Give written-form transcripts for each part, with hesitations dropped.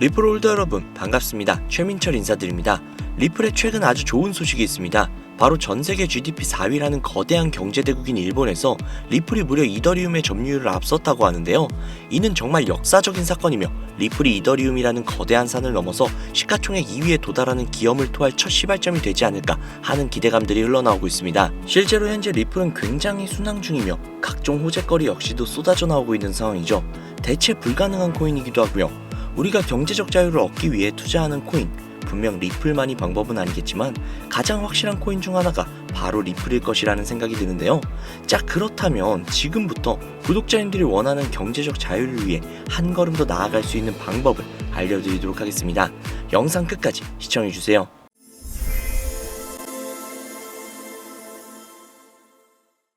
리플홀더 여러분 반갑습니다. 최민철 인사드립니다. 리플에 최근 아주 좋은 소식이 있습니다. 바로 전세계 GDP 4위라는 거대한 경제대국인 일본에서 리플이 무려 이더리움의 점유율을 앞섰다고 하는데요. 이는 정말 역사적인 사건이며 리플이 이더리움이라는 거대한 산을 넘어서 시가총액 2위에 도달하는 기염을 토할 첫 시발점이 되지 않을까 하는 기대감들이 흘러나오고 있습니다. 실제로 현재 리플은 굉장히 순항 중이며 각종 호재거리 역시도 쏟아져 나오고 있는 상황이죠. 대체 불가능한 코인이기도 하고요. 우리가 경제적 자유를 얻기 위해 투자하는 코인, 분명 리플만이 방법은 아니겠지만 가장 확실한 코인 중 하나가 바로 리플일 것이라는 생각이 드는데요. 자, 그렇다면 지금부터 구독자님들이 원하는 경제적 자유를 위해 한 걸음 더 나아갈 수 있는 방법을 알려드리도록 하겠습니다. 영상 끝까지 시청해주세요.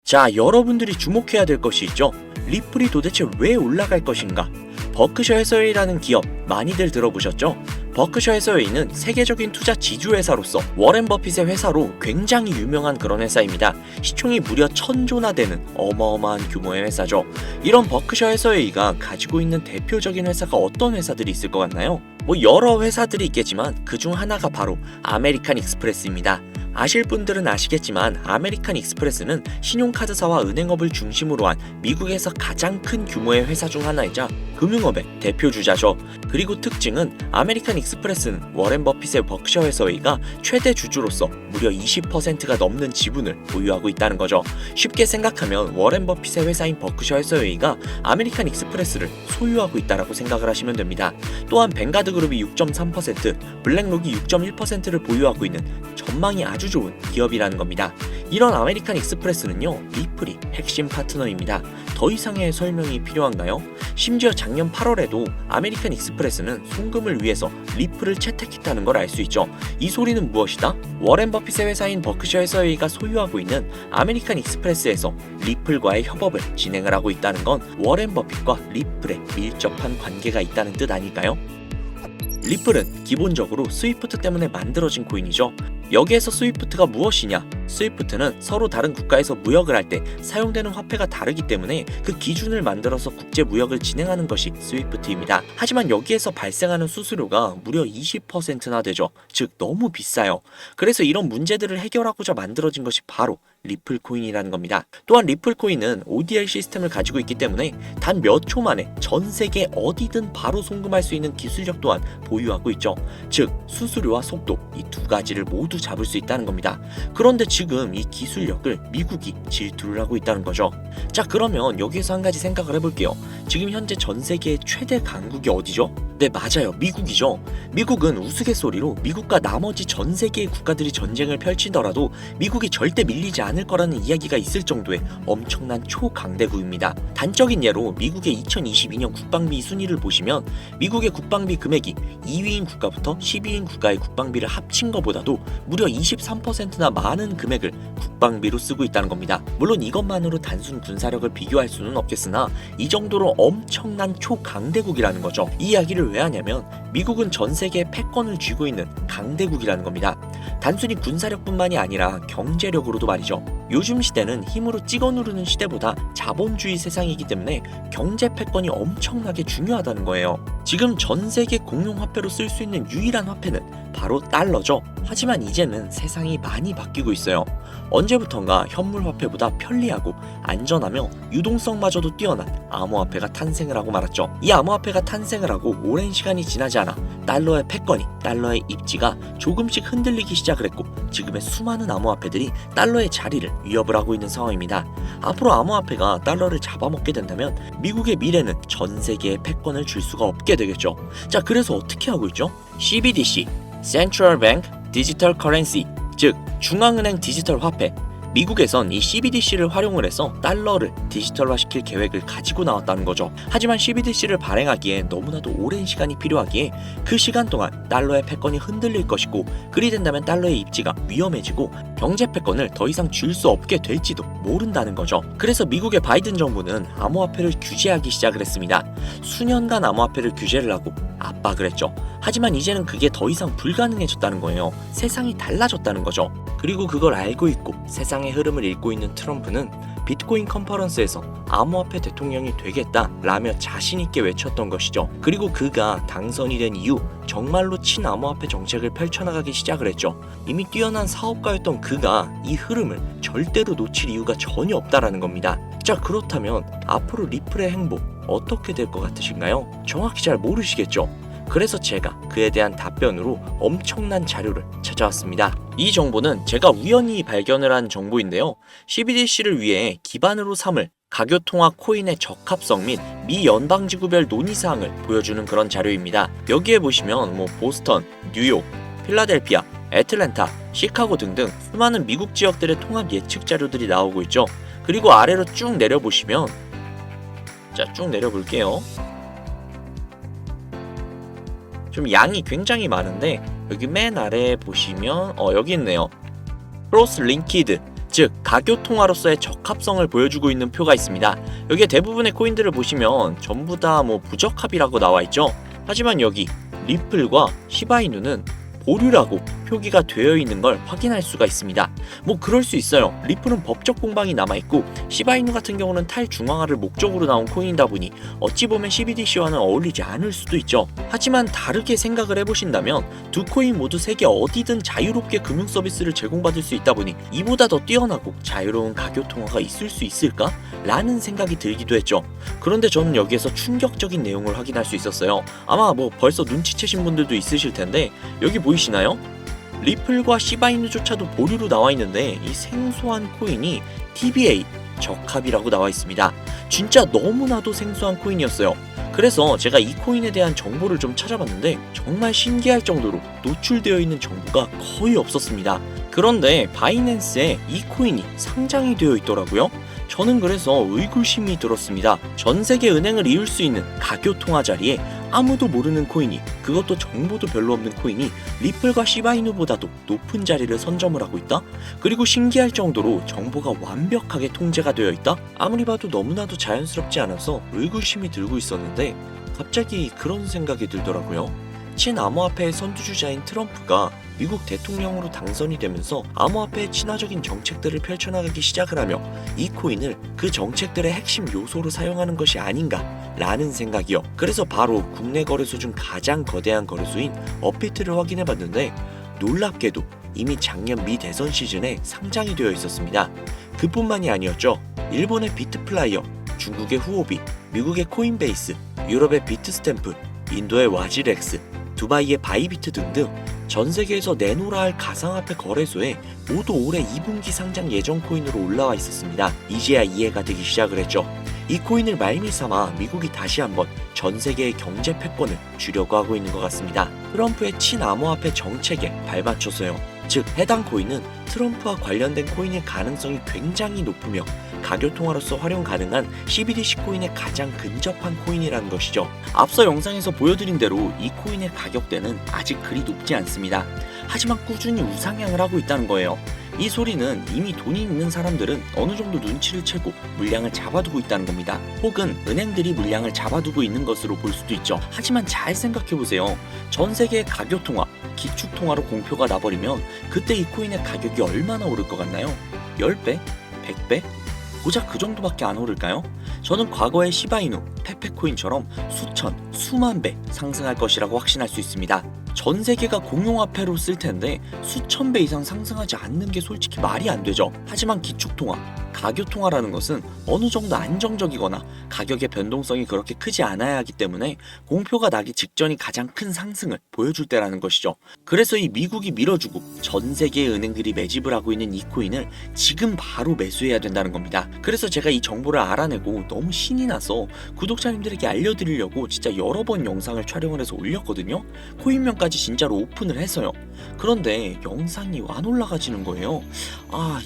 자, 여러분들이 주목해야 될 것이 있죠. 리플이 도대체 왜 올라갈 것인가? 버크셔 해서웨이라는 기업 많이들 들어보셨죠? 버크셔 해서웨이는 세계적인 투자 지주회사로서 워렌 버핏의 회사로 굉장히 유명한 그런 회사입니다. 시총이 무려 1000조나 되는 어마어마한 규모의 회사죠. 이런 버크셔 해서웨이가 가지고 있는 대표적인 회사가 어떤 회사들이 있을 것 같나요? 여러 회사들이 있겠지만 그중 하나가 바로 아메리칸 익스프레스입니다. 아실 분들은 아시겠지만 아메리칸 익스프레스는 신용카드사와 은행업을 중심으로 한 미국에서 가장 큰 규모의 회사 중 하나이자 금융업의 대표 주자죠. 그리고 특징은 아메리칸 익스프레스는 워렌 버핏의 버크셔 해서웨이가 최대 주주로서 무려 20%가 넘는 지분을 보유하고 있다는 거죠. 쉽게 생각하면 워렌 버핏의 회사인 버크셔 해서웨이가 아메리칸 익스프레스를 소유하고 있다라고 생각을 하시면 됩니다. 또한 뱅가드 그룹이 6.3%, 블랙록이 6.1%를 보유하고 있는 전망이 아주 좋은 기업이라는 겁니다. 이런 아메리칸 익스프레스는요, 리플이 핵심 파트너입니다. 더 이상의 설명이 필요한가요? 심지어 작년 8월에도 아메리칸 익스프레스는 송금을 위해서 리플을 채택했다는 걸 알 수 있죠. 이 소리는 무엇이다? 워렌 버핏의 회사인 버크셔 해서웨이가 소유하고 있는 아메리칸 익스프레스에서 리플과의 협업을 진행을 하고 있다는 건 워렌 버핏과 리플에 밀접한 관계가 있다는 뜻 아닐까요? 리플은 기본적으로 스위프트 때문에 만들어진 코인이죠. 여기에서 스위프트가 무엇이냐? 스위프트는 서로 다른 국가에서 무역을 할 때 사용되는 화폐가 다르기 때문에 그 기준을 만들어서 국제 무역을 진행하는 것이 스위프트입니다. 하지만 여기에서 발생하는 수수료가 무려 20%나 되죠. 즉 너무 비싸요. 그래서 이런 문제들을 해결하고자 만들어진 것이 바로 리플 코인이라는 겁니다. 또한 리플 코인은 ODR 시스템을 가지고 있기 때문에 단 몇 초 만에 전 세계 어디든 바로 송금할 수 있는 기술력 또한 보유하고 있죠. 즉 수수료와 속도 이 두 가지를 모두 잡을 수 있다는 겁니다. 그런데 지금 이 기술력을 미국이 질투를 하고 있다는 거죠. 자, 그러면 여기에서 한 가지 생각을 해볼게요. 지금 현재 전 세계의 최대 강국이 어디죠? 네, 맞아요. 미국이죠. 미국은 우스갯소리로 미국과 나머지 전 세계의 국가들이 전쟁을 펼치더라도 미국이 절대 밀리지 않을 거라는 이야기가 있을 정도의 엄청난 초강대국입니다. 단적인 예로 미국의 2022년 국방비 순위를 보시면 미국의 국방비 금액이 2위인 국가부터 10위인 국가의 국방비를 합친 것보다도 무려 23%나 많은 금액을 국방비로 쓰고 있다는 겁니다. 물론 이것만으로 단순 군사력을 비교할 수는 없겠으나 이 정도로 엄청난 초강대국이라는 거죠. 이 이야기를 왜 하냐면 미국은 전 세계의 패권을 쥐고 있는 강대국이라는 겁니다. 단순히 군사력뿐만이 아니라 경제력으로도 말이죠. 요즘 시대는 힘으로 찍어 누르는 시대보다 자본주의 세상이기 때문에 경제 패권이 엄청나게 중요하다는 거예요. 지금 전 세계 공용 화폐로 쓸 수 있는 유일한 화폐는 바로 달러죠. 하지만 이제는 세상이 많이 바뀌고 있어요. 언제부턴가 현물 화폐보다 편리하고 안전하며 유동성마저도 뛰어난 암호화폐가 탄생을 하고 말았죠. 이 암호화폐가 탄생을 하고 오랜 시간이 지나지 않아 달러의 패권이, 달러의 입지가 조금씩 흔들리기 시작을 했고 지금의 수많은 암호화폐들이 달러의 자리를 위협을 하고 있는 상황입니다. 앞으로 암호화폐가 달러를 잡아먹게 된다면 미국의 미래는 전 세계에 패권을 줄 수가 없게 되겠죠. 자, 그래서 어떻게 하고 있죠? CBDC, Central Bank Digital Currency, 즉 중앙은행 디지털 화폐. 미국에선 이 CBDC를 활용을 해서 달러를 디지털화시킬 계획을 가지고 나왔다는 거죠. 하지만 CBDC를 발행하기에 너무나도 오랜 시간이 필요하기에 그 시간 동안 달러의 패권이 흔들릴 것이고 그리 된다면 달러의 입지가 위험해지고 경제 패권을 더 이상 줄 수 없게 될지도 모른다는 거죠. 그래서 미국의 바이든 정부는 암호화폐를 규제하기 시작을 했습니다. 수년간 암호화폐를 규제를 하고 압박을 했죠. 하지만 이제는 그게 더 이상 불가능해졌다는 거예요. 세상이 달라졌다는 거죠. 그리고 그걸 알고 있고 세상의 흐름을 읽고 있는 트럼프는 비트코인 컨퍼런스에서 암호화폐 대통령이 되겠다라며 자신있게 외쳤던 것이죠. 그리고 그가 당선이 된 이후 정말로 친암호화폐 정책을 펼쳐나가기 시작을 했죠. 이미 뛰어난 사업가였던 그가 이 흐름을 절대로 놓칠 이유가 전혀 없다라는 겁니다. 자, 그렇다면 앞으로 리플의 행보 어떻게 될 것 같으신가요? 정확히 잘 모르시겠죠? 그래서 제가 그에 대한 답변으로 엄청난 자료를 찾아왔습니다. 이 정보는 제가 우연히 발견을 한 정보인데요. CBDC를 위해 기반으로 삼을 가교통화 코인의 적합성 및 미 연방지구별 논의사항을 보여주는 그런 자료입니다. 여기에 보시면 보스턴, 뉴욕, 필라델피아, 애틀랜타, 시카고 등등 수많은 미국 지역들의 통합 예측 자료들이 나오고 있죠. 그리고 아래로 쭉 내려보시면, 자, 쭉 내려볼게요. 좀 양이 굉장히 많은데 여기 맨 아래에 보시면 여기 있네요. 크로스 링키드, 즉 가교통화로서의 적합성을 보여주고 있는 표가 있습니다. 여기에 대부분의 코인들을 보시면 전부 다 부적합이라고 나와 있죠. 하지만 여기 리플과 시바이누는 보류라고 표기가 되어 있는 걸 확인할 수가 있습니다. 그럴 수 있어요. 리플은 법적 공방이 남아있고 시바이누 같은 경우는 탈중앙화를 목적으로 나온 코인이다 보니 어찌 보면 CBDC와는 어울리지 않을 수도 있죠. 하지만 다르게 생각을 해보신다면 두 코인 모두 세계 어디든 자유롭게 금융 서비스를 제공받을 수 있다 보니 이보다 더 뛰어나고 자유로운 가교통화가 있을 수 있을까? 라는 생각이 들기도 했죠. 그런데 저는 여기에서 충격적인 내용을 확인할 수 있었어요. 아마 벌써 눈치채신 분들도 있으실 텐데 여기 보이시나요? 리플과 시바이누조차도 보류로 나와 있는데 이 생소한 코인이 TBA 적합이라고 나와 있습니다. 진짜 너무나도 생소한 코인이었어요. 그래서 제가 이 코인에 대한 정보를 좀 찾아봤는데 정말 신기할 정도로 노출되어 있는 정보가 거의 없었습니다. 그런데 바이낸스에 이 코인이 상장이 되어 있더라고요. 저는 그래서 의구심이 들었습니다. 전 세계 은행을 이을 수 있는 가교통화 자리에 아무도 모르는 코인이, 그것도 정보도 별로 없는 코인이 리플과 시바이누보다도 높은 자리를 선점을 하고 있다? 그리고 신기할 정도로 정보가 완벽하게 통제가 되어 있다? 아무리 봐도 너무나도 자연스럽지 않아서 의구심이 들고 있었는데 갑자기 그런 생각이 들더라고요. 친암호화폐의 선두주자인 트럼프가 미국 대통령으로 당선이 되면서 암호화폐의 친화적인 정책들을 펼쳐나가기 시작을 하며 이 코인을 그 정책들의 핵심 요소로 사용하는 것이 아닌가 라는 생각이요. 그래서 바로 국내 거래소 중 가장 거대한 거래소인 업비트를 확인해봤는데 놀랍게도 이미 작년 미 대선 시즌에 상장이 되어 있었습니다. 그뿐만이 아니었죠. 일본의 비트플라이어, 중국의 후오비, 미국의 코인베이스, 유럽의 비트스탬프, 인도의 와지렉스, 두바이의 바이비트 등등 전 세계에서 내놓으라 할 가상화폐 거래소에 모두 올해 2분기 상장 예정 코인으로 올라와 있었습니다. 이제야 이해가 되기 시작을 했죠. 이 코인을 말미삼아 미국이 다시 한번 전 세계의 경제 패권을 주려고 하고 있는 것 같습니다. 트럼프의 친암호화폐 정책에 발맞춰서요. 즉 해당 코인은 트럼프와 관련된 코인일 가능성이 굉장히 높으며 가교통화로서 활용 가능한 CBDC 코인에 가장 근접한 코인이라는 것이죠. 앞서 영상에서 보여드린 대로 이 코인의 가격대는 아직 그리 높지 않습니다. 하지만 꾸준히 우상향을 하고 있다는 거예요. 이 소리는 이미 돈이 있는 사람들은 어느 정도 눈치를 채고 물량을 잡아두고 있다는 겁니다. 혹은 은행들이 물량을 잡아두고 있는 것으로 볼 수도 있죠. 하지만 잘 생각해보세요. 전 세계의 가교통화, 기축통화로 공표가 나버리면 그때 이 코인의 가격이 얼마나 오를 것 같나요? 10배? 100배? 고작 그 정도밖에 안 오를까요? 저는 과거의 시바이누, 페페코인처럼 수천, 수만 배 상승할 것이라고 확신할 수 있습니다. 전 세계가 공용화폐로 쓸 텐데 수천 배 이상 상승하지 않는 게 솔직히 말이 안 되죠. 하지만 기축통화, 가교통화라는 것은 어느 정도 안정적이거나 가격의 변동성이 그렇게 크지 않아야 하기 때문에 공표가 나기 직전이 가장 큰 상승을 보여줄 때라는 것이죠. 그래서 이 미국이 밀어주고 전 세계의 은행들이 매집을 하고 있는 이 코인을 지금 바로 매수해야 된다는 겁니다. 그래서 제가 이 정보를 알아내고 너무 신이 나서 구독자님들에게 알려드리려고 진짜 여러 번 영상을 촬영을 해서 올렸거든요. 코인명까지 진짜로 오픈을 해서요. 그런데 영상이 안 올라가지는 거예요.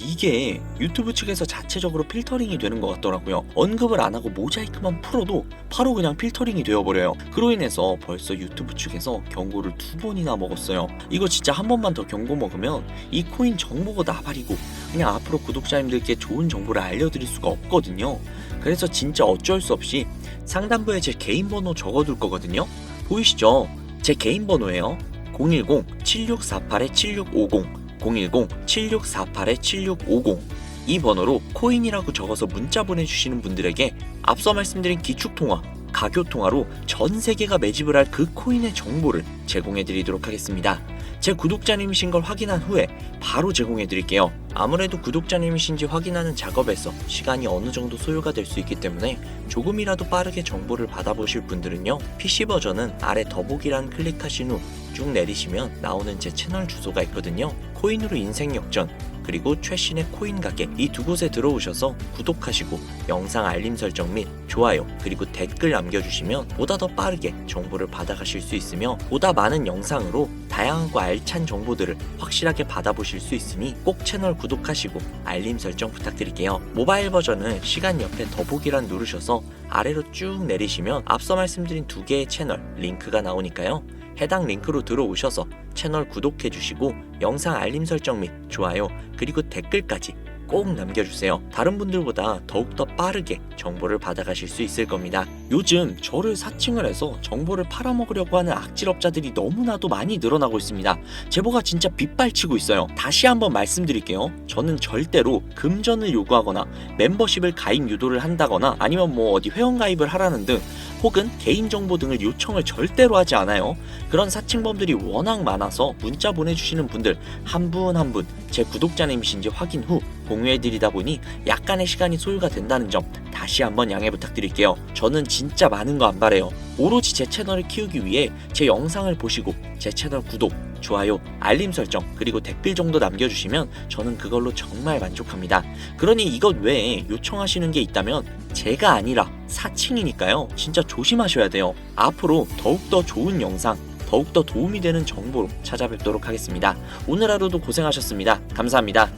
이게 유튜브 측에서 자체적으로 필터링이 되는 것 같더라고요. 언급을 안 하고 모자이크만 풀어도 바로 그냥 필터링이 되어버려요. 그로 인해서 벌써 유튜브 측에서 경고를 2번이나 먹었어요. 이거 진짜 한 번만 더 경고 먹으면 이 코인 정보가 나발이고 그냥 앞으로 구독자님들께 좋은 정보를 알려드릴 수가 없거든요. 그래서 진짜 어쩔 수 없이 상단부에 제 개인 번호 적어둘 거거든요. 보이시죠? 제 개인 번호예요. 010-7648-7650 010-7648-7650 이 번호로 코인이라고 적어서 문자 보내주시는 분들에게 앞서 말씀드린 기축통화, 가교통화로 전 세계가 매집을 할 그 코인의 정보를 제공해드리도록 하겠습니다. 제 구독자님이신 걸 확인한 후에 바로 제공해드릴게요. 아무래도 구독자님이신지 확인하는 작업에서 시간이 어느 정도 소요가 될 수 있기 때문에 조금이라도 빠르게 정보를 받아보실 분들은요, PC 버전은 아래 더보기란 클릭하신 후 쭉 내리시면 나오는 제 채널 주소가 있거든요. 코인으로 인생 역전, 그리고 최신의 코인 가게, 이 두 곳에 들어오셔서 구독하시고 영상 알림 설정 및 좋아요, 그리고 댓글 남겨주시면 보다 더 빠르게 정보를 받아가실 수 있으며 보다 많은 영상으로 다양하고 알찬 정보들을 확실하게 받아보실 수 있으니 꼭 채널 구독하시고 알림 설정 부탁드릴게요. 모바일 버전은 시간 옆에 더보기란 누르셔서 아래로 쭉 내리시면 앞서 말씀드린 두 개의 채널 링크가 나오니까요. 해당 링크로 들어오셔서 채널 구독해주시고 영상 알림 설정 및 좋아요, 그리고 댓글까지 꼭 남겨주세요. 다른 분들보다 더욱더 빠르게 정보를 받아가실 수 있을 겁니다. 요즘 저를 사칭을 해서 정보를 팔아먹으려고 하는 악질업자들이 너무나도 많이 늘어나고 있습니다. 제보가 진짜 빗발치고 있어요. 다시 한번 말씀드릴게요. 저는 절대로 금전을 요구하거나 멤버십을 가입 유도를 한다거나 아니면 어디 회원가입을 하라는 등 혹은 개인정보 등을 요청을 절대로 하지 않아요. 그런 사칭범들이 워낙 많아서 문자 보내주시는 분들 한 분 한 분 제 구독자님이신지 확인 후 공유해드리다 보니 약간의 시간이 소요가 된다는 점 다시 한번 양해 부탁드릴게요. 저는 진짜 많은 거 안 바래요. 오로지 제 채널을 키우기 위해 제 영상을 보시고 제 채널 구독, 좋아요, 알림 설정, 그리고 댓글 정도 남겨주시면 저는 그걸로 정말 만족합니다. 그러니 이것 외에 요청하시는 게 있다면 제가 아니라 사칭이니까요. 진짜 조심하셔야 돼요. 앞으로 더욱더 좋은 영상, 더욱더 도움이 되는 정보로 찾아뵙도록 하겠습니다. 오늘 하루도 고생하셨습니다. 감사합니다.